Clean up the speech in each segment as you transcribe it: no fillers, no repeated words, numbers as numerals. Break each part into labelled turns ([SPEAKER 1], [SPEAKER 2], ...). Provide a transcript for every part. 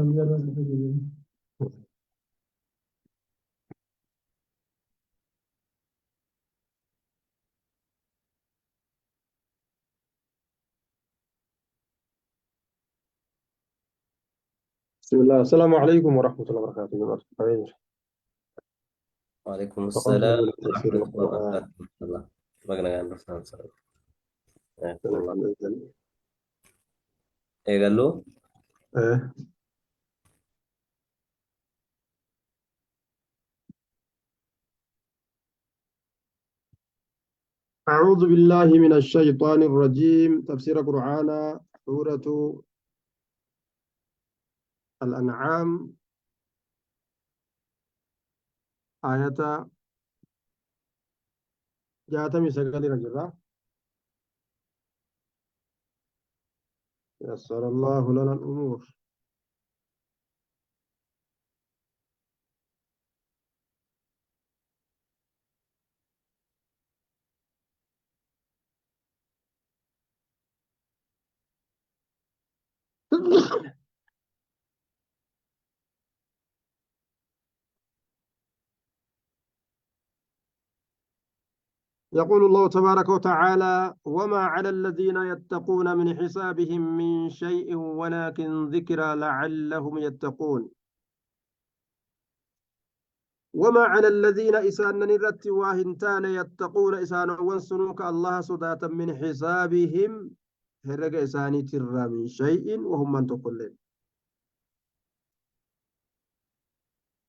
[SPEAKER 1] بسم الله. السلام عليكم ورحمة الله وبركاته جماعة الخير.
[SPEAKER 2] وعليكم السلام
[SPEAKER 1] تقبلوا تفسير
[SPEAKER 2] ورحمة الله
[SPEAKER 1] القرآن.
[SPEAKER 2] وبركاته. الله بقنا قاعد بس الله ايه قال له؟
[SPEAKER 1] آه. أعوذ بالله من الشيطان الرجيم. تفسير القرآن سورة الأنعام آية جاتمي سقال رجرة. يسر الله لنا الأمور. يقول الله تبارك وتعالى: وما على الذين يتقون من حسابهم من شيء ولكن ذكرى لعلهم يتقون. وما على الذين إسان نرت واهنتان يتقون إسان وانسنوك الله صداة من حسابهم هرق إساني ترى من شيء وهم من تقلين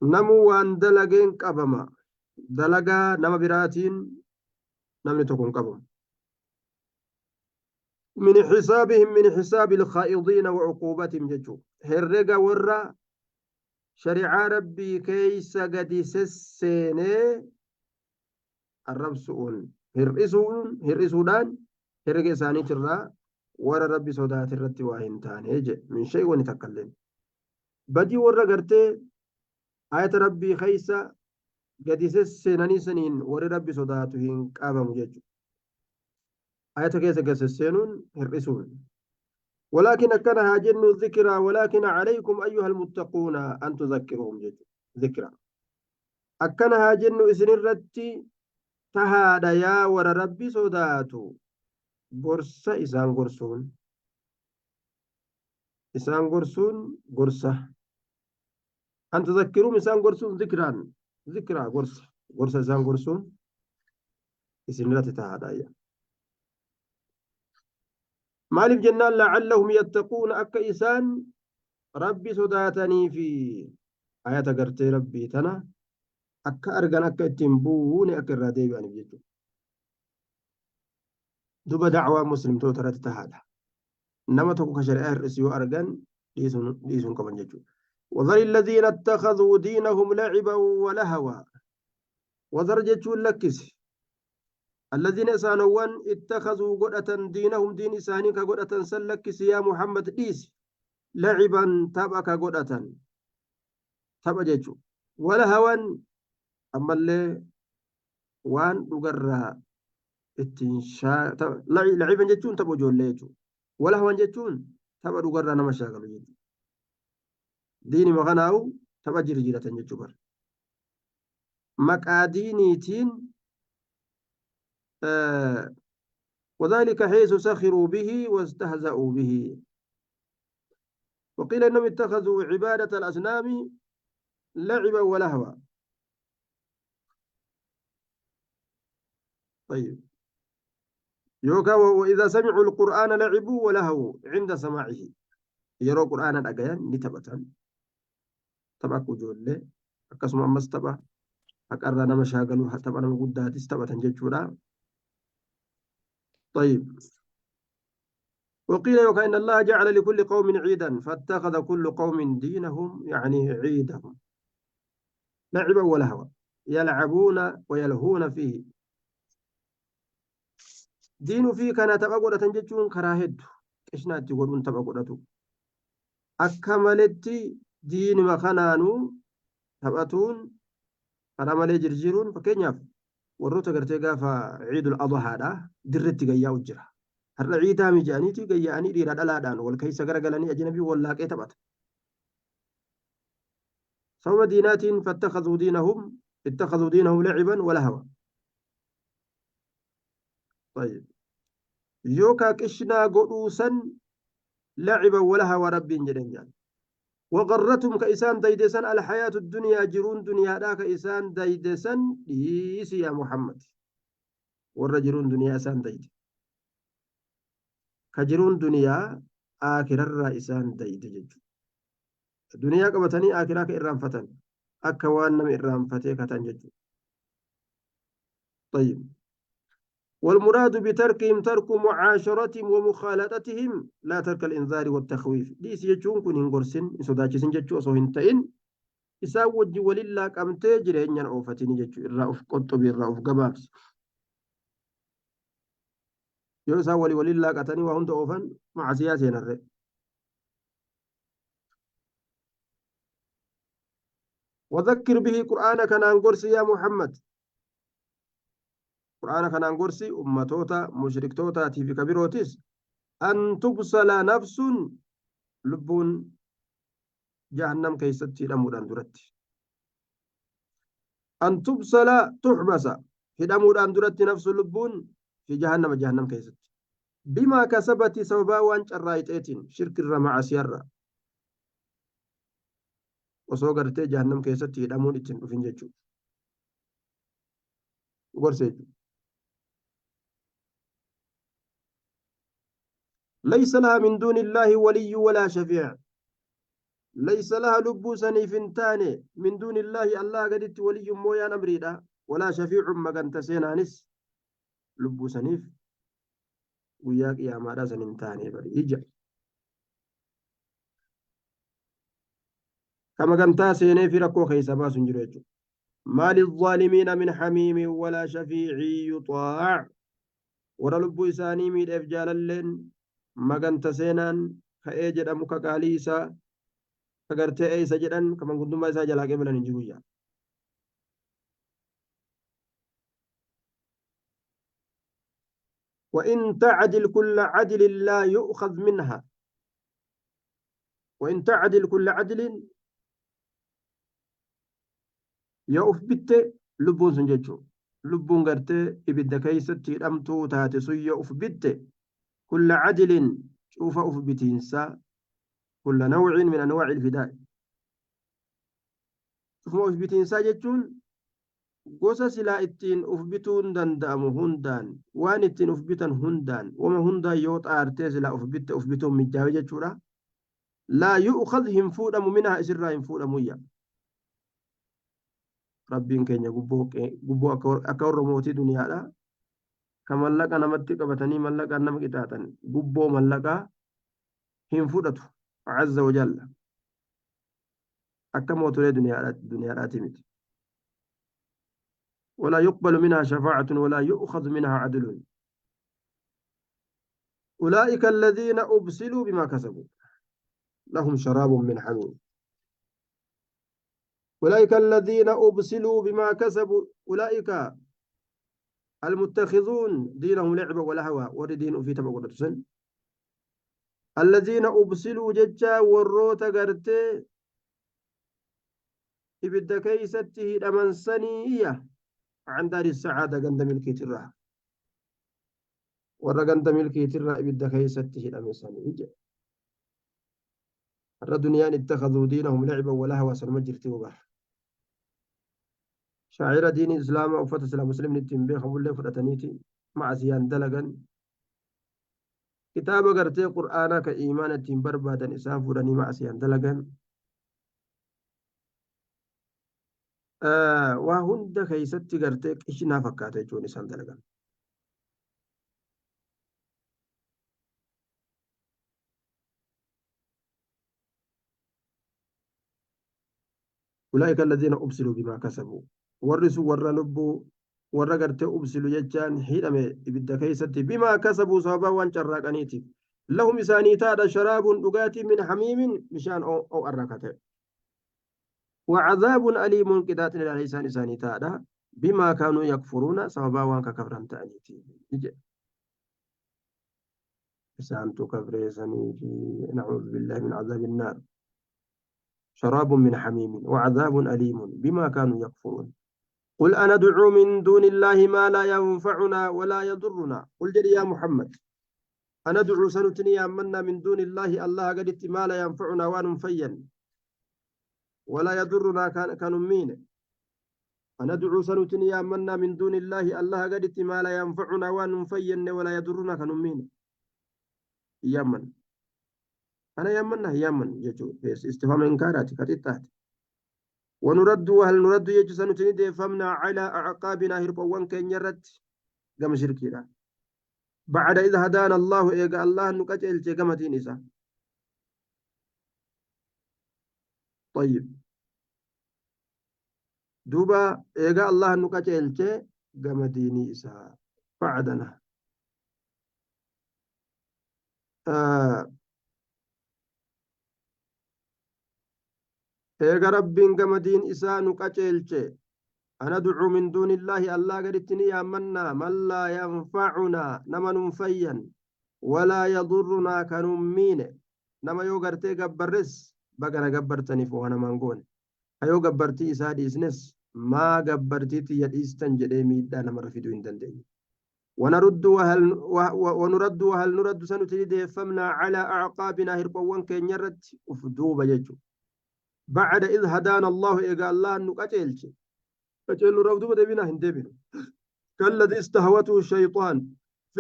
[SPEAKER 1] نمو وان دلقين قبما دلقا نما براتين نمني تكون قبم من حسابهم من حساب الخائضين وعقوبتهم ججو هرق ورّا شريعة ربي كيس قد سسيني الربسون هرئسودان هرق إساني ترى ورا ربي صدات الرت واهن تاني من شيء ونتكلم بدي ورا قرتي آية ربي خيسة قد سنني سنين ورا ربي صداته هنقابا مجج آية كيسة قد سنون هرئسون ولكن أكنها جن الذكرى ولكن عليكم أيها المتقون أن تذكرهم جج ذكرى أكنها جن إسن الرتي تهاد يا ورا ربي صداته gorsa isaan gorsuun gorsa an tazakkiruum isaan gorsuun zikraa gorsa isaan gorsuun isin irratti tahaadha. maaliif jennaan lacallahum yattaquuna akka isaan rabbi sodaatanii fi ayata gartee rabbii tana akka argan akka ittiin buune akka irraa deebi'aniif jechuudha. duba dacwaa muslimtoota irratti tahaadha. nama tokko ka shari'aa hir'isu yoo argan dhiisuun qaban jechuudha. وذر الذين اتخذوا دينهم لعبا ولهوا وذر جتشون لكس الذين إسانوان اتخذوا قدة دينهم دين إساني كقدة سلكس يا محمد ديس لعبا تبأ كقدة تبأ جتشو ولهوا أما اللي وان دقرها لعبا جتشون تبأ جولي جتشو ولهوا جتشون تبأ دقرها نمشاقل جتشو diini maqanaawu tapha jirjiiratan jechuu bar maqaa diiniitiin وذلك حيث سخروا به واستهزأوا به وقيل انهم اتخذوا عبادة الأصنام لعبا ولهوا. طيب يوكا وإذا سمعوا القرآن لعبوا ولهوا عند سماعه يروا قرآنا أجيان نتبتان tapha akka ijoollee akkasuma ammas tapha haqarraa nama shaagaluu tapha nama guddaatis taphatan jechuudha. طيب وقيل يوكا إن الله جعل لكل قوم عيدا فاتخذ كل قوم دينهم يعني عيدهم لعبا ولهوا يلعبون ويلهون فيه دين فيه كان تبقى تنجتون كراهد إشنا تقولون تبقى أكملت دين مخنانو taphatuun karaa malee jirjiiruun fakkeenyaaf warroota gartee gaafa ciidul adhaadha dirretti gayyaa'u jira har'a ciidaa mijaaniiti gayyaa'anii dhiira dhalaadhaan wal keessa garagalanii ajnabii wallaaqee taphata صوم دينات اتخذوا دينهم لعبا ولهوا. طيب يوكا كشنا قدوسا لعبا ولهوا رب جدًا. وغرتهم كإسان ديدسان الحياة الدنيا جرون دنيا لا كإسان ديدسان ديس يا محمد. والرجرون دنيا إسان ديد كجرون دنيا آخر الرئيسان ديد جد. دنيا قبتني آخرها كإرام فتن أكوان نم إرام فتيك تنجد. طيب والمراد بتركهم ترك معاشرتهم ومخالطتهم لا ترك الإنذار والتخويف. ديس يجون كن هنغرسن سوداچسن جچو سو هنتين إسا وجي ولله قمتي جرينيان أوفتيني جچو الرأف قطب الرأف قبابس يو إسا ولله قتني وهم أوفن مع سياسين الرئ. وذكر به قرآن كان أنقرسي يا محمد. قرآن كان أنقرسي أمتوتا مشركتوتا تيفي كبيروتيس أن تبصل نفس لبون جهنم كيستي الأمودان درتي. أن تبصل تحبس في الأمودان درتي نفس لبون في جهنم كيستي بما كسبت سببا وانش الرايتين شرك الرمع سيارة وصوغرتي جهنم كيستي الأمون اتن وفين جيجو ورسيجو. ليس لها من دون الله ولي ولا شفيع. ليس لها لب سنيفنتان من دون الله قدت ولي مويان أمريدا ولا شفيع مغان تسينانس لب سنيف وياك يا مادا سننتاني بري إجا كما كان سيني في ركو خيسا باس جريجو. ما للظالمين من حميم ولا شفيع يطاع. ورا لب إساني ميد إفجال اللين مغان تسينان كأيجد أمك قاليسا كغرتي أيسا جدن كما قدوما إسا جلاك بلن انجويا. وإن تعدل كل عدل لا يؤخذ منها. وإن تعدل كل عدل يا أفبت لبون سنججو لبون غرتي إبدا كيستي الأمتو تاتي سوية أفبت كل عدل شوف أفبتينسا كل نوع من أنواع الفداء. شوف أفبتينسا جتون gosa silaa ittiin uf bituun danda'amu hundaan waan ittiin uf bitan hundaan wama hundaan yoo xaartee silaa uf bitte uf bituun mijjaawe jechuudha. laa yu'khad hin fuudhamu minhaa isirraa hin fuudhamuyya. rabbiin keenya gubboo akka warra mootii duniyaadha ka mallaqa namatti qabatanii mallaqaan nama qixaaxan gubboo mallaqaa hin fudhatu azza wajalla akka mootolee duniyaadhaati miti. ولا يقبل منها شفاعة ولا يؤخذ منها عدل. أولئك الذين أبسلوا بما كسبوا لهم شراب من حميم. أولئك الذين أبسلوا بما كسبوا أولئك المتخذون دينهم لعبا ولهوا وردين في تبقى سن الذين أبسلوا ججا وروت قرتي إبدا كيسته الأمنسانية عن دار السعادة قند ملكي ترى ورا قند ملكي ترى إبدا كيسته الأمنسانية. الدنيا اتخذوا دينهم لعبا ولهوا سنمجرتي وبح شاعر دين الإسلام وفتى سلام مسلم نتنبيه خبول فرتنيتي مع سيان دلقا كتاب قرتي قرآن كإيمان التنبر بعد إسان فرني مع سيان دلقا وهند كيستي قرتي إشنا فكاتي جون إسان دلقا. أولئك الذين أبسلوا بما كسبوا ورسوا ور لبوا ور قرتي أبسلوا ججان حينما إبدا كيستي بما كسبوا صوابا وانشراقانيتي لهم إسانيتا شراب لقاتي من حميم مشان أو أركته وعذاب أليم كدات على لسان إسانيتا بما كانوا يكفرون صوابا وانك كفران تأنيتي إسان تكفر سنيتي نعوذ بالله من عذاب النار. شراب من حميم وعذاب أليم بما كانوا يكفرون قل أندعو من دون الله ما لا ينفعنا ولا يضرنا قل جل يا محمد أندعو سنتني أمنا من دون الله الله قدت ما لا ينفعنا وننفيا ولا يضرنا كنمين أندعو سنتني أمنا من دون الله الله قدت ما لا ينفعنا وننفيا ولا يضرنا كنمين يمن أنا يمن يمن يجو استفهام إنكارات كتتات ونرد وهل نرد يجو سنتني ديفمنا على أعقابنا هربوان كن يرد قم شركينا بعد إذا هدانا الله إيقا الله نكجل جمتين إسا طيب دوبا إيقا الله نكجل جمتين إسا بعدنا إيقا ربين جمتين إسا نكجل أندعو من دون الله الله قدتني يامنا من لا ينفعنا نما ننفيا ولا يضرنا كنمين نما يو غرتي غبرس بغنا غبرتني فوانا مانغون ايو غبرتي اسادي اسنس ما غبرتي تيديستن جدي ميدا نما رفيدو اندندي ونرد وهل نرد سنتي فمنا على اعقابنا هربوان كنيرت افدوبا يجو بعد اذ هدانا الله اذا الله نقتلش قتل رودو بدبنا هندبنا كالذي استهوته الشيطان في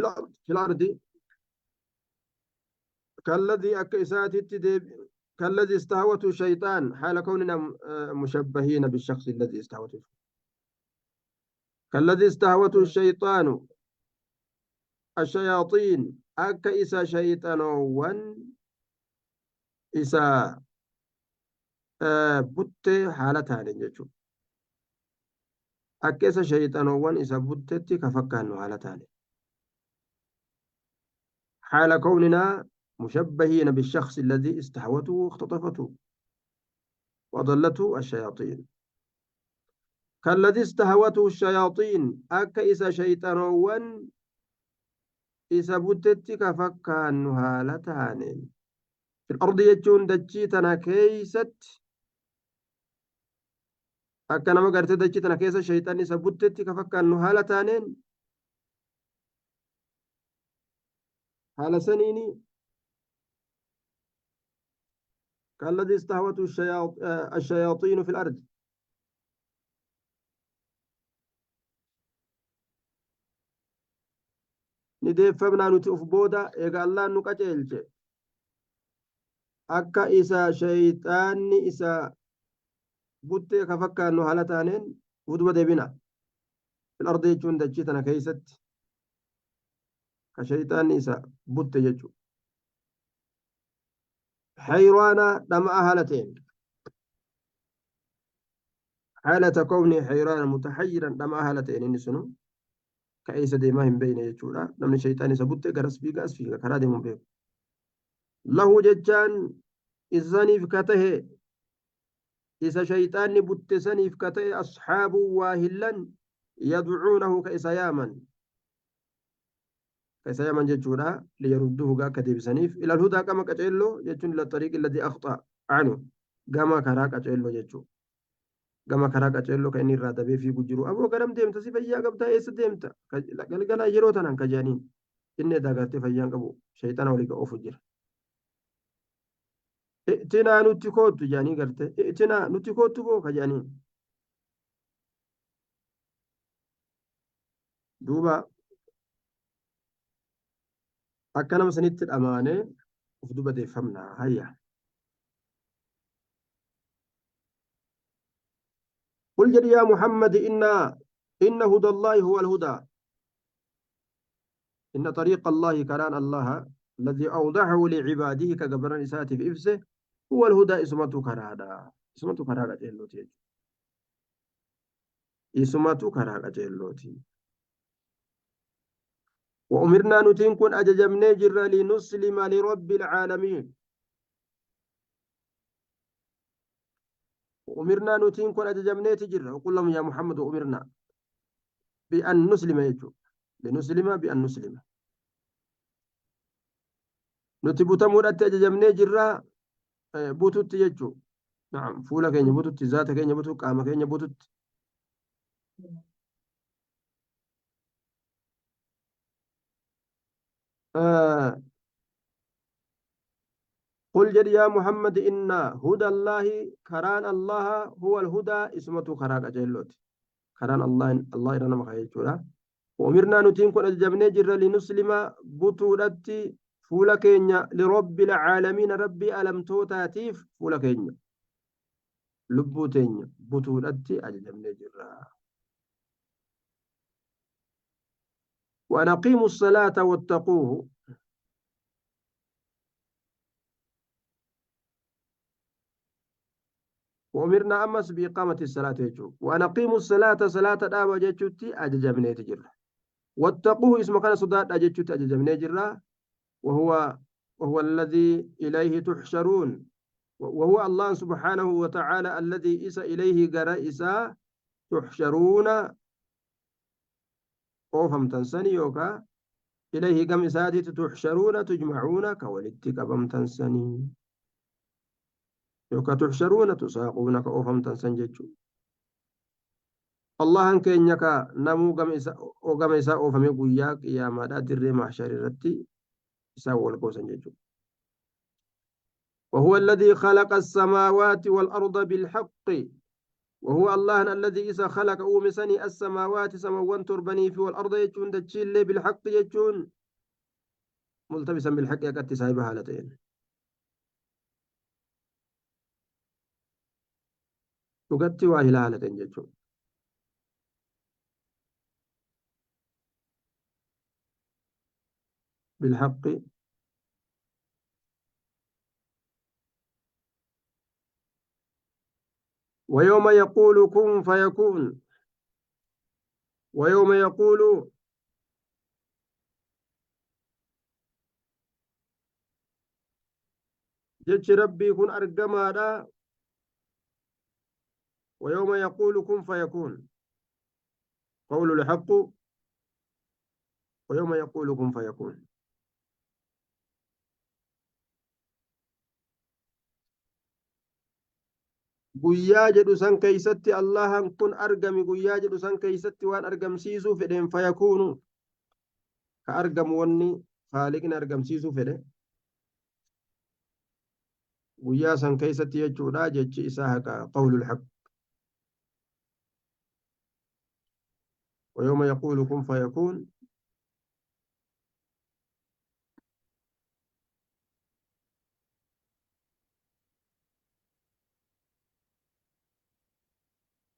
[SPEAKER 1] الأرض كالذي أكيسات كالذي استهوته الشيطان حال كوننا مشبهين بالشخص الذي استهوته كالذي استهوته الشيطان الشياطين أكيس شيطان ون إسا بوت حالتها لنجو أكيس شيطان ون إسا بوتتي كفكان حالتها حال كوننا مشبهين بالشخص الذي استحوته واختطفته وضلته الشياطين كالذي استهوته الشياطين أكا إسا شيطانوان إسا بوتتك فكان هالتان في الأرض يجون دجيتنا كيست أكا نما قرت دجيتنا كيس الشيطان إسا بوتتك فكان هالتان هال سنيني كالذي استهوته الشياطين في الأرض nideeffamnaa nuti uf booda eega Allahan nu qaceelche akka isa shayxaanni isa buttee ka fakkaannu haala taaneen duuba deebina fil ardi jechuun dachii tana keeysatti ka shayxaanni isa butte jechu xayraana dhama'a haala ta'een xaalata kowni xayraana mutaxayyiran dhama'a haala ta'een inni sunu كأيس ديما هم بين يجورا نمني شيطان سبوت غرس بيغا اسفيغا كرا ديمون بيغ له ججان إذاني فكته إذا شيطان بوتسني فكته أصحاب واهلا يدعونه كإسياما ججورا ليردوه غا كديب سنيف إلى الهدى كما كتعلو ججون إلى الطريق الذي أخطأ عنه كما كرا كتعلو ججو gama karaa qaceelloo kan inni irraa dabee fiigu jiru aboo garam deemta si fayyaa qabdaa eessa deemta galgalaa yeroo tanaan kajaaniin inni dagartee fayyaan qabu shayxana walii oofu jira itinaa nutti koottu jaanii garte itinaa nutti koottu boo kajaaniin duuba akka nama sanitti dhamaanee uf duba deeffamnaa hayya قل جل يا محمد إن هدى الله هو الهدى إن طريق الله كران الله الذي أوضحه لعباده كجبران إساته في إفسه هو الهدى اسمته كرادا اسمته كرادا جلوتي اسمته كرادا جلوتي وأمرنا نتين كن أججمنا جر لنسلم لرب العالمين أمرنا نتين كن أججمنا تجر وقل لهم يا محمد أمرنا بأن نسلم يجو لنسلم بأن نسلم نتبوت مرات أججمنا جر بوتوت يجو نعم فولا كين يبوتت ذات كين يبوتت قام كين يبوتت آه قل جد يا محمد إن هدى الله كران الله هو الهدى اسمه كراك أجلوت كران الله الله إرنا مخيجورا وأمرنا نتين كن الجبنة جر لنسلم بطولتي فولا كينيا لرب العالمين ربي ألم توتاتيف فولا كينيا لبو تينيا بطولتي الجبنة جر وأن أقيموا الصلاة واتقوه وأمرنا أمس بإقامة الصلاة يجو وأن أقيموا الصلاة صلاة دابا جتشوتي أججبني تجر واتقوه اسم كان صداد أججوتي أججبني جر وهو وهو الذي إليه تحشرون وهو الله سبحانه وتعالى الذي إسى إليه جرى تحشرون أوفم تنسني يوكا إليه كم إساتي تحشرون تجمعون كولدت كبم تنسني يوكا تحشرون تساقون كأوفم تنسن الله كينيك نمو قم إساء أوفم قياك يا مدى در محشر الرتي إساء والقوسن جيجو وهو الذي خلق السماوات والأرض بالحق وهو الله الذي إذا خلق أومسني السماوات سموان تربني في والأرض يجون دجيل بالحق يجون ملتبسا بالحق يكتي سايبها هالتين تكتي واهلا هالتين يجون بالحق ويوم يقول كن فيكون ويوم يقول جج ربي كن أرقما ويوم يقول كن فيكون قول الحق ويوم يقول كن فيكون guyyaa jedhu san keeysatti allahan kun argami guyyaa jedhu san keeysatti waan argamsiisuu fedheen fayakuunu ka argamu wanni haaliqni argamsiisuu fedhe guyyaa san keeysatti jechuudha jechi isaa haqa qawlul haq ويوم يقول كن فيكون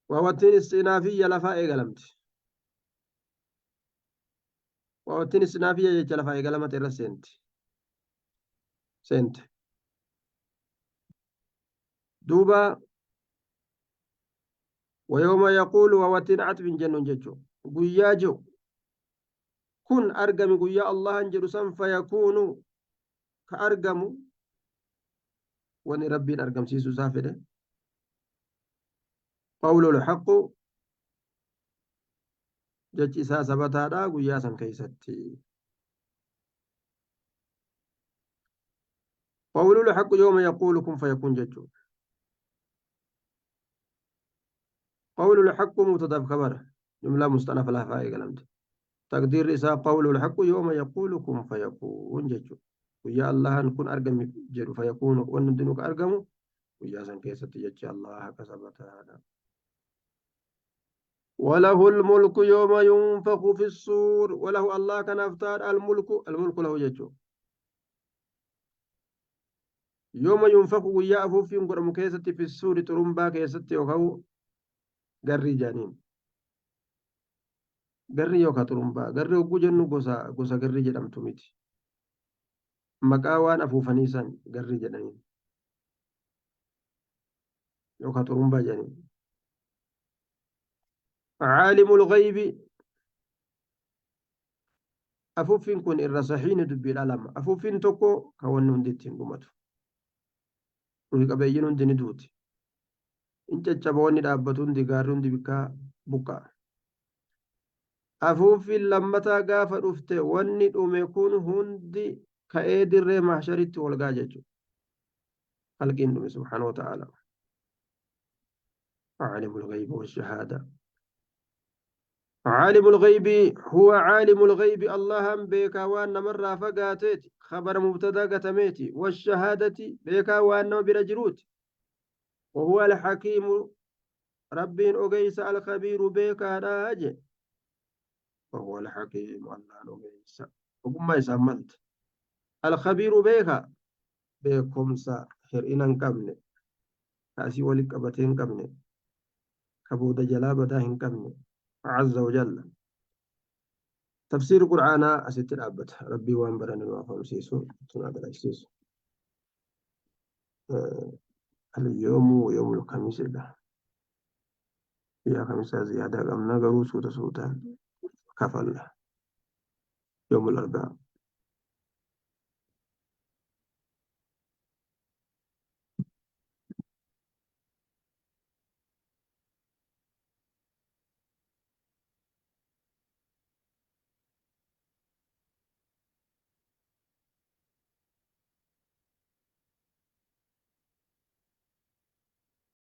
[SPEAKER 1] ووتين استئنافية لفا إيقلمت ووتين استئنافية جيش لفا إيقلمت إرى سنت دوبا ويوم يقول ووتين عتب جنون جيشو guyyaa jiru kun argami guyyaa allahan jedhu san fayakuunu ka argamu wani rabbiin argamsiisu isaa fedhe qawlul haqqu jechi isaa sabataadha guyyaa san keeysatti qawlul haqqu yooma yaquulu kun fayakun jechu qawlul haqqu mubtadaaf kabara جملة مستأنفة لها فائقة لمت تقدير إساء قول الحق يوم يقول كن فيكون ججو ويا الله نكون أرقم جرو فيكون وندنك أرقم ويا سن كيسة جج الله كسبت هذا وله الملك يوم ينفخ في الصور وله الله كان أفتار الملك له ججو يوم ينفخ ويا أفوف ينقر مكيسة في الصور ترمبا كيسة وكو قري جانين garri yookaan xurumbaa garri hogguu jennu gosa garri jedhamtu miti maqaa waan afuufanii san garri jedhaniin yookaan xurumbaa jedhaniin caalimul ghaybi afuufiin kun irra sahiini dubbiidha lama afuufiin tokko kan wanni hundi ittiin dhumatu ruhi qabeeyyiin hundi ni duuti in caccaba wanni dhaabbatu hundi gaarri hundi bikkaa buqqa'a afuufiin lammataa gaafa dhufte wanni dhume kun hundi ka'ee dirree mahsharitti ol ga'a jechuudha halqiin dhume subhaanahu wa ta'ala عالم الغيب والشهادة. عالم الغيب هو عالم الغيب الله بيكا وان مرة فقاتت خبر مبتدا قتميتي والشهادة بيكا وان برجروت وهو الحكيم ربين أجيس الخبير بيكا راج وهو الحكيم الله أجيس وكم ما يسمت الخبير بيكا بيكم سا هرئنا كمن كاسي ولك أبتين كمن كبود جلابة داهن كمن عز وجل تفسير القرآن أست الأبد ربي وان برن وافهم سيسو تنادى سيسو اليوم يوم الخميس ده يا خميس زيادة قمنا قرو سوتا سوتا كفل يوم الأربعاء